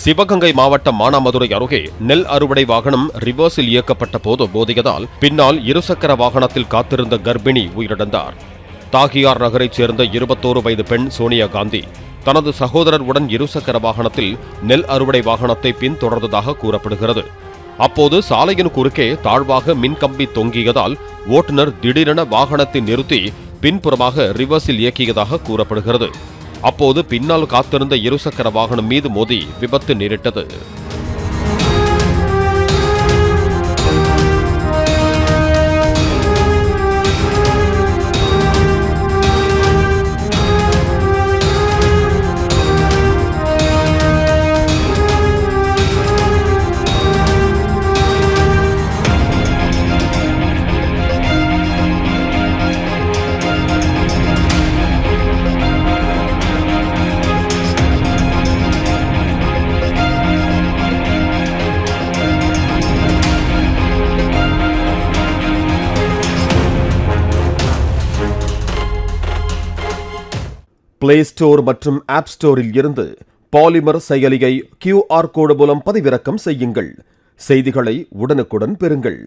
சிவகங்கை மாவட்டம் மானாமதுரை அருகே நெல் அறுவடை வாகனம் ரிவர்ஸில் இயக்கப்பட்ட போது மோதியதால் பின்னால் இருசக்கர வாகனத்தில் காத்திருந்த கர்ப்பிணி உயிரிழந்தார். தாகியார் நகரைச் சேர்ந்த 21 வயது பெண் சோனியா காந்தி தனது சகோதரருடன் இருசக்கர வாகனத்தில் நெல் அறுவடை வாகனத்தை பின்தொடர்ந்ததாக கூறப்படுகிறது. அப்போது சாலையின் குறுக்கே தாழ்வாக மின்கம்பி தொங்கியதால் ஓட்டுநர் திடீரென வாகனத்தை நிறுத்தி பின்புறமாக ரிவர்ஸில் இயக்கியதாக கூறப்படுகிறது. அப்போது பின்னால் காத்திருந்த இருசக்கர வாகனம் மீது மோதி விபத்து நேரிட்டது. பிளே ஸ்டோர் மற்றும் ஆப் ஸ்டோரில் இருந்து பாலிமர் செயலியை QR கோடு மூலம் பதிவிறக்கம் செய்யுங்கள். செய்திகளை உடனுக்குடன் பெறுங்கள்.